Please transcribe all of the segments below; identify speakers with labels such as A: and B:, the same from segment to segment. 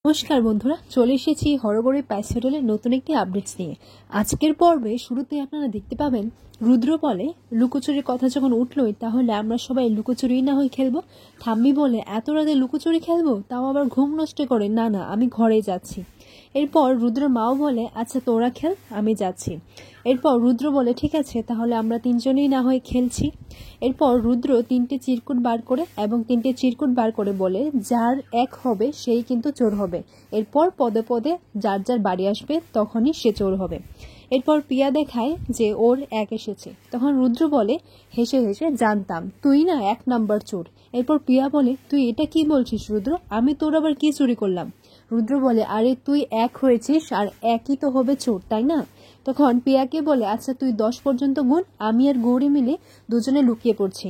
A: নমস্কার বন্ধুরা, চলে এসেছি হরগড়ে প্যাস হোটেলের নতুন একটি আপডেটস নিয়ে। আজকের পর্বে শুরুতে আপনারা দেখতে পাবেন রুদ্র বলে লুকোচুরির কথা যখন উঠলই তাহলে আমরা সবাই লুকোচুরি না হয়ে খেলবো। ঠাম্মি বলে এত রাতে লুকোচুরি খেলবো, তাও আবার ঘুম নষ্ট করে, না না আমি ঘরে যাচ্ছি। এরপর রুদ্র মাও বলে আচ্ছা তোরা খেল, আমি যাচ্ছি। এরপর রুদ্র বলে ঠিক আছে, তাহলে আমরা তিনজনেই না হয়ে খেলছি। এরপর রুদ্র তিনটে চিরকুট বার করে এবং তিনটে চিরকুট বার করে বলে যার এক হবে সেই কিন্তু চোর হবে। এরপর পদে পদে যার যার বাড়ি আসবে তখনই সে চোর হবে। এরপর পিয়া দেখায় যে ওর এক এসেছে, তখন রুদ্র বলে হেসে হেসে জানতাম তুই না 1 নাম্বার চোর। এরপর পিয়া বলে তুই এটা কি বলছিস রুদ্র, আমি তোর আবার কি চুরি করলাম? রুদ্র বলে আরে তুই এক হয়েছিস আর একই তো হবে চোর, তাই না? তখন পিয়াকে বলে আচ্ছা তুই 10 পর্যন্ত গুণ, আমি আর গৌরী মিলে দুজনে লুকিয়ে পড়ছি।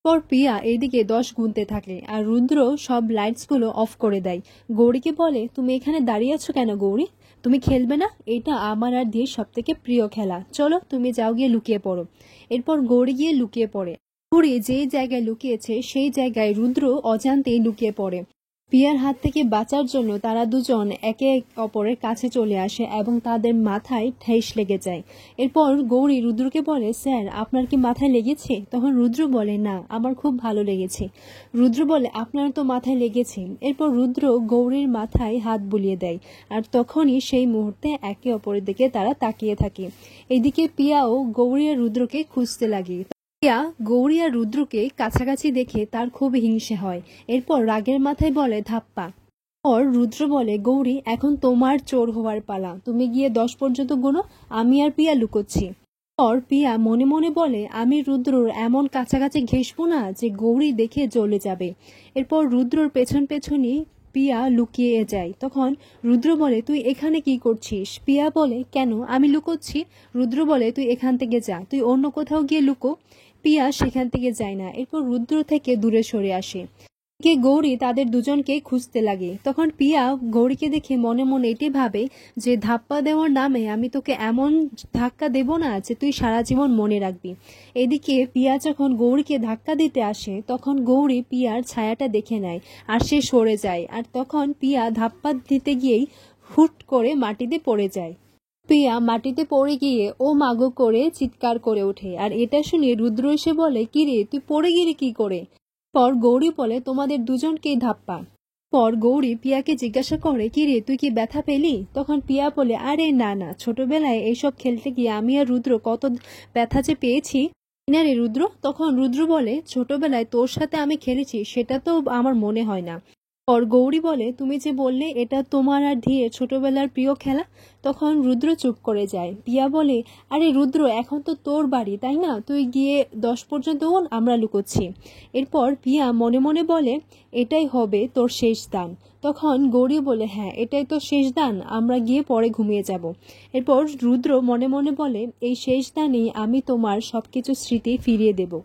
A: পর পিয়া এইদিকে 10 গুনতে থাকে আর রুদ্র সব লাইটসগুলো অফ করে দেয়। গৌরীকে বলে তুমি এখানে দাঁড়িয়ে আছো কেন গৌরী, তুমি খেলবে না? এটা আমার আর দিয়ে সব থেকে প্রিয় খেলা, চলো তুমি যাও গিয়ে লুকিয়ে পড়ো। এরপর গৌরী গিয়ে লুকিয়ে পড়ে। গৌরী যে জায়গায় লুকিয়েছে সেই জায়গায় রুদ্র অজান্তেই লুকিয়ে পড়ে। পিয়ার হাত থেকে বাঁচার জন্য তারা দুজন একে অপরের কাছে চলে আসে এবং তাদের মাথায় ঠেস লেগে যায়। এরপর গৌরী রুদ্রকে বলে স্যার আপনার কি মাথায় লেগেছে? তখন রুদ্র বলে না আমার খুব ভালো লেগেছে। রুদ্র বলে আপনার তো মাথায় লেগেছে। এরপর রুদ্র গৌরীর মাথায় হাত বুলিয়ে দেয় আর তখনই সেই মুহূর্তে একে অপরের দিকে তারা তাকিয়ে থাকে। এদিকে পিয়াও গৌরী আর রুদ্রকে খুঁজতে লাগে। পিয়া গৌরী আর রুদ্রকে কাছাকাছি দেখে তার খুব হিংসে হয়। এরপর রাগের মাথায় বলে ধাপ্পা। পর রুদ্র বলে গৌরী এখন তোমার চোর হওয়ার পালা, তুমি গিয়ে 10 পর্যন্ত গুনো, আমি আর পিয়া লুকোচ্ছি। পর পিয়া মনে মনে বলে আমি রুদ্রর এমন কাছাকাছি ঘেসবো না যে গৌরী দেখে জ্বলে যাবে। এরপর রুদ্রর পেছন পেছনই পিয়া লুকিয়ে যায়। তখন রুদ্র বলে তুই এখানে কি করছিস? পিয়া বলে কেন, আমি লুকোচ্ছি। রুদ্র বলে তুই এখান থেকে যা, তুই অন্য কোথাও গিয়ে লুকো। পিয়া সেখান থেকে যায় না। এরপর রুদ্র থেকে দূরে সরে আসে। গৌরী তাদের দুজনকে খুঁজতে লাগে। তখন পিয়া গৌরীকে দেখে মনে মনে এটি ভাবে যে ধাপ্পা দেওয়ার নামে আমি তোকে এমন ধাক্কা দেব না যে তুই সারা জীবন মনে রাখবি। এদিকে পিয়া যখন গৌরীকে ধাক্কা দিতে আসে তখন গৌরী পিয়ার ছায়াটা দেখে নেয় আর সে সরে যায়। আর তখন পিয়া ধাপ্পা দিতে গিয়েই হুট করে মাটিতে পড়ে যায়। পিয়া মাটিতে পড়ে গিয়ে ও মাগো করে চিৎকার করে ওঠে আর এটা শুনে রুদ্র এসে বলে কিরে তুই পড়ে গেলি কি করে? পর গৌরী বলে তোমাদের দুজনকেই ধাপ্পা। পর গৌরী পিয়াকে জিজ্ঞাসা করে কিরে তুই কি ব্যথা পেলি? তখন পিয়া বলে আরে না না, ছোটবেলায় এইসব খেলতে গিয়ে আমি আর রুদ্র কত ব্যথা যে পেয়েছি না রে রুদ্র। তখন রুদ্র বলে ছোটবেলায় তোর সাথে আমি খেলেছি সেটা তো আমার মনে হয় না। পর গৌরী বলে তুমি যে বললে এটা তোমার আর ধীরে ছোটবেলার প্রিয় খেলা। তখন রুদ্র চুপ করে যায়। পিয়া বলে আরে রুদ্র এখন তো তোর বাড়ি তাই না, তুই গিয়ে 10 পর্যন্ত গুণ, আমরা লুকোচ্ছি। এরপর পিয়া মনে মনে বলে এটাই হবে তোর শেষ দান। তখন গৌরী বলে হ্যাঁ এটাই তো শেষ দান, আমরা গিয়ে পরে ঘুমিয়ে যাব। এরপর রুদ্র মনে মনে বলে এই শেষ দানেই আমি তোমার সবকিছু স্মৃতি ফিরিয়ে দেব।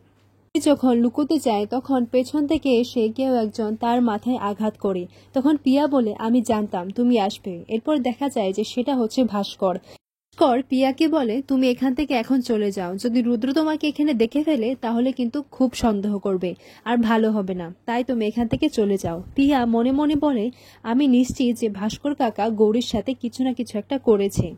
A: যখন লুকোতে যায় তখন পেছন থেকে এসে কেউ একজন তার মাথায় আঘাত করে। তখন পিয়া বলে আমি জানতাম তুমি আসবে। এরপর দেখা যায় যে সেটা হচ্ছে ভাস্কর। ভাস্কর পিয়াকে বলে তুমি এখান থেকে এখন চলে যাও, যদি রুদ্র তোমাকে এখানে দেখে ফেলে তাহলে কিন্তু খুব সন্দেহ করবে আর ভালো হবে না, তাই তুমি এখান থেকে চলে যাও। পিয়া মনে মনে বলে আমি নিশ্চিত যে ভাস্কর কাকা গৌরীর সাথে কিছু না কিছু একটা করেছে।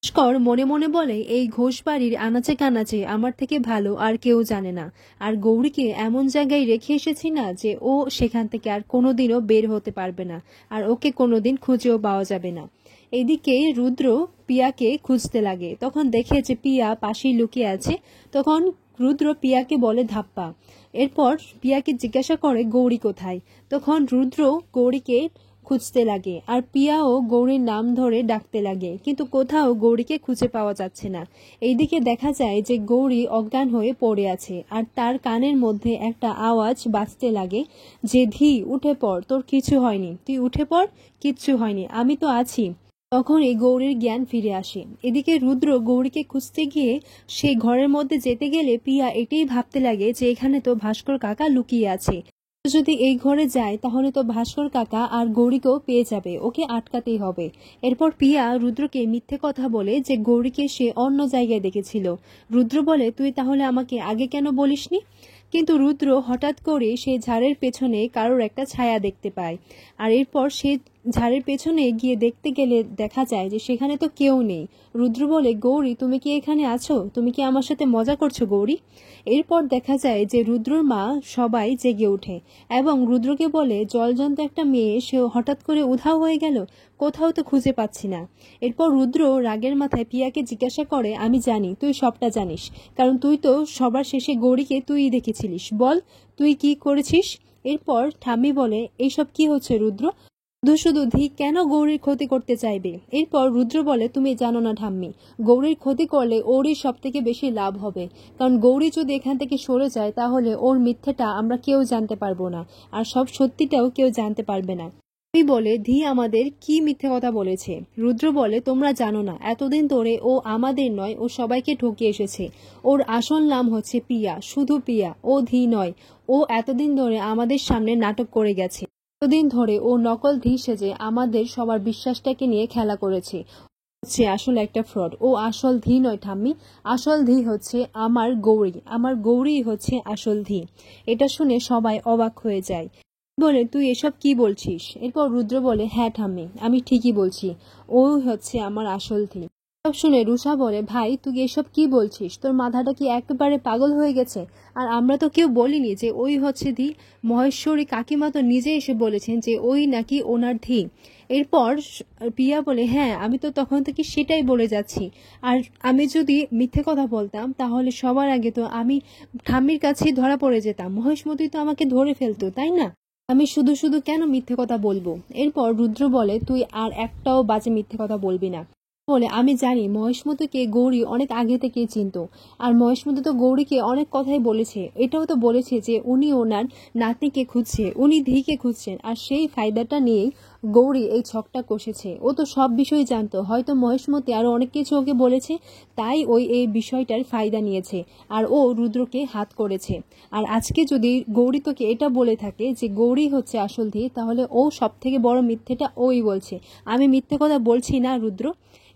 A: ভাস্কর মনে মনে বলে এই ঘোষ বাড়ির আনাচে কানাচে আমার থেকে ভালো আর কেউ জানে না, আর গৌরীকে এমন জায়গায় রেখে এসেছি না যে ও সেখান থেকে আর কোনোদিনও বের হতে পারবে না আর ওকে কোনোদিন খুঁজেও পাওয়া যাবে না। এদিকে রুদ্র পিয়াকে খুঁজতে লাগে, তখন দেখে যে পিয়া পাশেই লুকিয়ে আছে। তখন রুদ্র পিয়াকে বলে ধাপ্পা। এরপর পিয়াকে জিজ্ঞাসা করে গৌরী কোথায়। তখন রুদ্র গৌরীকে খুঁজতে লাগে আর পিয়াও গৌরীর নাম ধরে ডাকতে লাগে, কিন্তু কোথাও গৌরীকে খুঁজে পাওয়া যাচ্ছে না। এইদিকে দেখা যায় যে গৌরী অজ্ঞান হয়ে পড়ে আছে আর তার কানের মধ্যে একটা আওয়াজ বাজতে লাগে যে ধি উঠে পড়, তোর কিছু হয়নি, তুই উঠে পড়, কিচ্ছু হয়নি, আমি তো আছি। তখন এই গৌরীর জ্ঞান ফিরে আসে। এদিকে রুদ্র গৌরীকে খুঁজতে গিয়ে সেই ঘরের মধ্যে যেতে গেলে পিয়া এটাই ভাবতে লাগে যে এখানে তো ভাস্কর কাকা লুকিয়ে আছে, যদি এই ঘরে যায় তাহলে তো ভাস্কর কাকা আর গৌরীকেও পেয়ে যাবে, ওকে আটকাতেই হবে। এরপর পিয়া রুদ্রকে মিথ্যে কথা বলে যে গৌরীকে সে অন্য জায়গায় দেখেছিল। রুদ্র বলে তুই তাহলে আমাকে আগে কেন বলিসনি? কিন্তু রুদ্র হঠাৎ করে সেই ঝাড়ের পেছনে কারোর একটা ছায়া দেখতে পায় আর এরপর সে ঝাড়ের পেছনে গিয়ে দেখতে গেলে দেখা যায় যে সেখানে তো কেউ নেই। রুদ্র বলে, গৌরী তুমি কি এখানে আছো? তুমি কি আমার সাথে মজা করছো গৌরী? এরপর দেখা যায় যে রুদ্রর মা সবাই জেগে ওঠে এবং রুদ্রকে বলে, জলজন্ত একটা মেয়ে, সে হঠাৎ করে উধাও হয়ে গেল, কোথাও তো খুঁজে পাচ্ছি না। এরপর রুদ্র রাগের মাথায় পিয়াকে জিজ্ঞাসা করে, আমি জানি তুই সবটা জানিস, কারণ তুই তো সবার শেষে গৌরীকে তুই দেখেছিলিস, বল তুই কি করেছিস? এরপর ঠাম্মি বলে, এইসব কি হচ্ছে রুদ্র? শুধু শুধু ধী কেন গৌরীর ক্ষতি করতে চাইবে? এরপর রুদ্র বলে, তুমি জানো না ঠাম্মি, গৌরীর ক্ষতি করলে ওরই সব থেকে বেশি লাভ হবে, কারণ গৌরী যদি এখান থেকে সরে যায় তাহলে ওর মিথ্যেটা আমরা কেউ জানতে পারবো না, আর সব সত্যিটাও কেউ জানতে পারবে না। বলে, ধী আমাদের কি মিথ্যে কথা বলেছে? রুদ্র বলে, তোমরা জানো না, এতদিন ধরে ও আমাদের নয়, ও সবাইকে ঠকিয়ে এসেছে। ওর আসল নাম হচ্ছে পিয়া, শুধু পিয়া, ও ধী নয়। ও এতদিন ধরে আমাদের সামনে নাটক করে গেছে। এতদিন ধরে ও নকল ধী সেজে আমাদের সবার বিশ্বাসটাকে নিয়ে খেলা করেছে। হচ্ছে আসলে একটা ফ্রড। ও আসল ধী নয় ঠাম্মি, আসল ধী হচ্ছে আমার গৌরী, আমার গৌরী হচ্ছে আসল ধী। এটা শুনে সবাই অবাক হয়ে যায়, বলে, তুই এসব কি বলছিস? এরপর রুদ্র বলে, হ্যাঁ ঠাম্মি, আমি ঠিকই বলছি, ও হচ্ছে আমার আসল ধী। সব শুনে রুষা বলে, ভাই তুই এসব কি বলছিস? তোর মাথাটা কি একেবারে পাগল হয়ে গেছে? আর আমরা তো কেউ বলিনি যে ওই হচ্ছে ধী। মহেশ্বরী কাকিমা তো নিজে এসে বলেছেন যে ওই নাকি ওনার ধী। এরপর পিয়া বলে, হ্যাঁ আমি তো তখন থেকে সেটাই বলে যাচ্ছি, আর আমি যদি মিথ্যে কথা বলতাম তাহলে সবার আগে তো আমি ঠাম্মির কাছেই ধরা পড়ে যেতাম, মহেশমতি তো আমাকে ধরে ফেলতো, তাই না? আমি শুধু শুধু কেন মিথ্যে কথা বলবো? এরপর রুদ্র বলে, তুই আর একটাও বাজে মিথ্যে কথা বলবি না। বলে, আমি জানি মহেশমতিকে গৌরী অনেক আগে থেকেই চিনতো, আর মহেশমতি তো গৌরীকে অনেক কথাই বলেছে, এটাও তো বলেছে যে উনি ওনার নাতনিকে খুঁজছে, উনি ধীকে খুঁজছেন, আর সেই ফায়দাটা নিয়েই গৌরী এই ছকটা কষেছে। ও তো সব বিষয় জানতো, হয়তো মহেশমতি আরো অনেক কিছু ওকে বলেছে, তাই ওই এই বিষয়টার ফায়দা নিয়েছে, আর ও রুদ্রকে হাত করেছে। আর আজকে যদি গৌরী তোকে এটা বলে থাকে যে গৌরী হচ্ছে আসল ধী, তাহলে ও সব থেকে বড় মিথ্যেটা ওই বলছে। আমি মিথ্যে কথা বলছি না রুদ্র।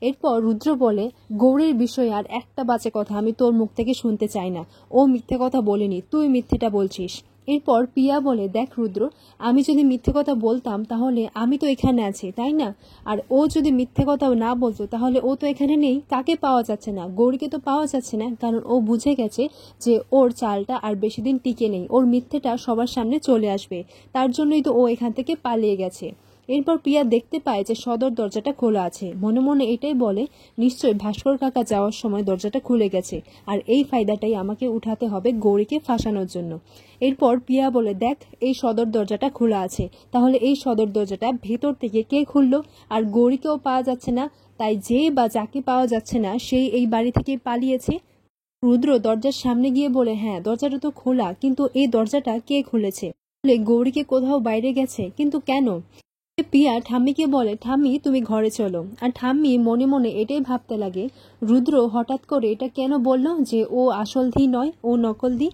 A: এরপর রুদ্র বলে, গৌরীর বিষয়ে আর একটা বাজে কথা আমি তোর মুখ থেকে শুনতে চাই না। ও মিথ্যে কথা বলেনি, তুই মিথ্যেটা বলছিস। এরপর পিয়া বলে, দেখ রুদ্র, আমি যদি মিথ্যে কথা বলতাম তাহলে আমি তো এখানে আছি, তাই না? আর ও যদি মিথ্যে কথা না বলতো তাহলে ও তো এখানে নেই। কাকে পাওয়া যাচ্ছে না? গৌরীকে তো পাওয়া যাচ্ছে না, কারণ ও বুঝে গেছে যে ওর চালটা আর বেশি দিন টিকে নেই, ওর মিথ্যেটা সবার সামনে চলে আসবে। তার জন্যই তো ও এখান থেকে পালিয়ে গেছে। এরপর প্রিয়া দেখতে পায় যে সদর দরজাটা খোলা আছে, মনে মনে এটাই বলে, নিশ্চয়ই ভাস্কর কাকা যাওয়ার সময় দরজাটা খুলে গেছে, আর এই ফায়দাটাই আমাকে উঠাতে হবে গৌরীকে ফাঁসানোর জন্য। এরপর প্রিয়া বলে, দেখ এই সদর দরজাটা খোলা আছে, তাহলে এই সদর দরজাটা ভেতর থেকে কে খুললো? আর গৌরীকেও পাওয়া যাচ্ছে না, তাই যে বা যাকে পাওয়া যাচ্ছে না সেই এই বাড়ি থেকে পালিয়েছে। রুদ্র দরজার সামনে গিয়ে বলে, হ্যাঁ দরজাটা তো খোলা, কিন্তু এই দরজাটা কে খুলেছে? গৌরীকে কোথাও বাইরে গেছে, কিন্তু কেন? পিয়া ঠাম্মিকে বলে, ঠাম্মি তুমি ঘরে চলো। আর ঠাম্মি মনে মনে এটাই ভাবতে লাগে, রুদ্র হঠাৎ করে এটা কেন বলল যে ও আসল ধী নয়, ও নকল ধী?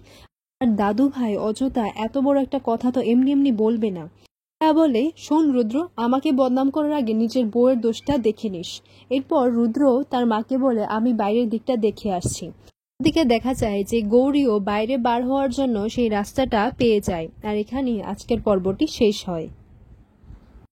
A: আর দাদু ভাই অযথা এত বড় একটা কথা তো এমনি এমনি বলবে না। তা বলে, শোন রুদ্র, আমাকে বদনাম করার আগে নিজের বউয়ের দোষটা দেখে নিস। এরপর রুদ্র তার মাকে বলে, আমি বাইরের দিকটা দেখে আসছি। দিকে দেখা যায় যে গৌরীও বাইরে বার হওয়ার জন্য সেই রাস্তাটা পেয়ে যায়। আর এখানেই আজকের পর্বটি শেষ হয়।